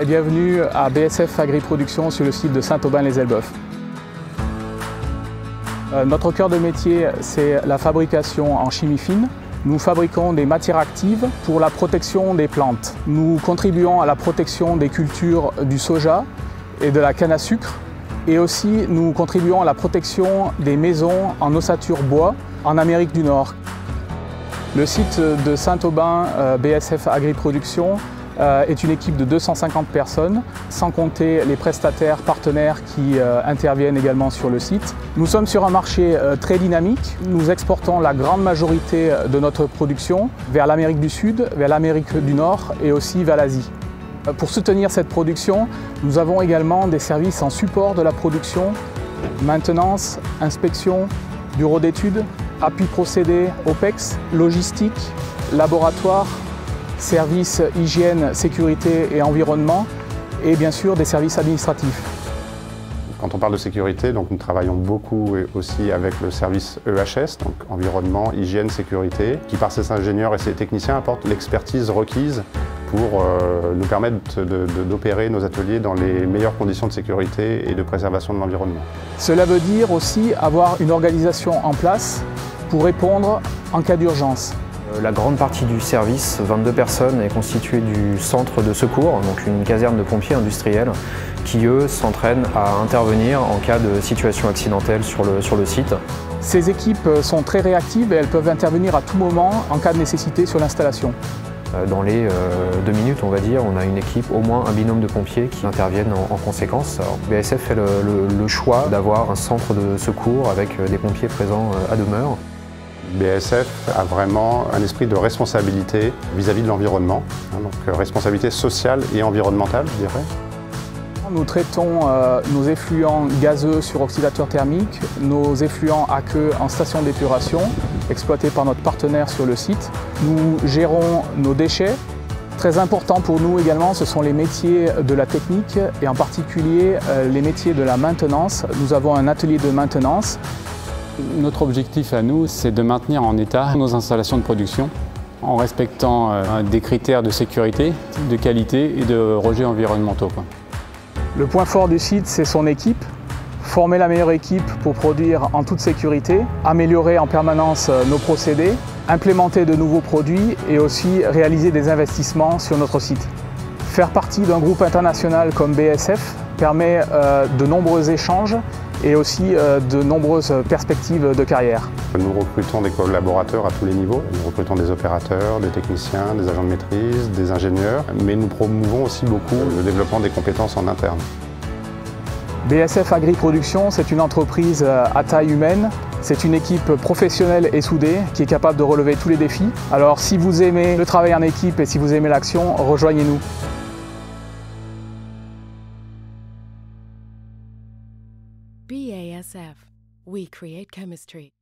Et bienvenue à BSF Agri-Production sur le site de Saint-Aubin-les-Elbeuf. Notre cœur de métier, c'est la fabrication en chimie fine. Nous fabriquons des matières actives pour la protection des plantes. Nous contribuons à la protection des cultures du soja et de la canne à sucre. Et aussi, nous contribuons à la protection des maisons en ossature bois en Amérique du Nord. Le site de Saint-Aubin, BSF Agri-Production, est une équipe de 250 personnes, sans compter les prestataires partenaires qui interviennent également sur le site. Nous sommes sur un marché très dynamique. Nous exportons la grande majorité de notre production vers l'Amérique du Sud, vers l'Amérique du Nord et aussi vers l'Asie. Pour soutenir cette production, nous avons également des services en support de la production, maintenance, inspection, bureau d'études, appui procédé, OPEX, logistique, laboratoire, services hygiène, sécurité et environnement et bien sûr des services administratifs. Quand on parle de sécurité, donc nous travaillons beaucoup aussi avec le service EHS, donc environnement, hygiène, sécurité, qui par ses ingénieurs et ses techniciens apporte l'expertise requise pour nous permettre d'opérer nos ateliers dans les meilleures conditions de sécurité et de préservation de l'environnement. Cela veut dire aussi avoir une organisation en place pour répondre en cas d'urgence. La grande partie du service, 22 personnes, est constituée du centre de secours, donc une caserne de pompiers industriels, qui eux s'entraînent à intervenir en cas de situation accidentelle sur le site. Ces équipes sont très réactives et elles peuvent intervenir à tout moment en cas de nécessité sur l'installation. Dans les 2 minutes, on va dire, on a une équipe, au moins un binôme de pompiers qui interviennent en conséquence. Alors, BSF fait le choix d'avoir un centre de secours avec des pompiers présents à demeure. BSF a vraiment un esprit de responsabilité vis-à-vis de l'environnement, donc responsabilité sociale et environnementale, je dirais. Nous traitons nos effluents gazeux sur oxydateur thermique, nos effluents aqueux en station d'épuration, exploités par notre partenaire sur le site. Nous gérons nos déchets. Très important pour nous également, ce sont les métiers de la technique et en particulier les métiers de la maintenance. Nous avons un atelier de maintenance. Notre objectif à nous, c'est de maintenir en état nos installations de production en respectant des critères de sécurité, de qualité et de rejets environnementaux. Le point fort du site, c'est son équipe. Former la meilleure équipe pour produire en toute sécurité, améliorer en permanence nos procédés, implémenter de nouveaux produits et aussi réaliser des investissements sur notre site. Faire partie d'un groupe international comme BSF permet de nombreux échanges et aussi de nombreuses perspectives de carrière. Nous recrutons des collaborateurs à tous les niveaux. Nous recrutons des opérateurs, des techniciens, des agents de maîtrise, des ingénieurs, mais nous promouvons aussi beaucoup le développement des compétences en interne. BSF Agri-Production, c'est une entreprise à taille humaine. C'est une équipe professionnelle et soudée qui est capable de relever tous les défis. Alors si vous aimez le travail en équipe et si vous aimez l'action, rejoignez-nous. BASF. We create chemistry.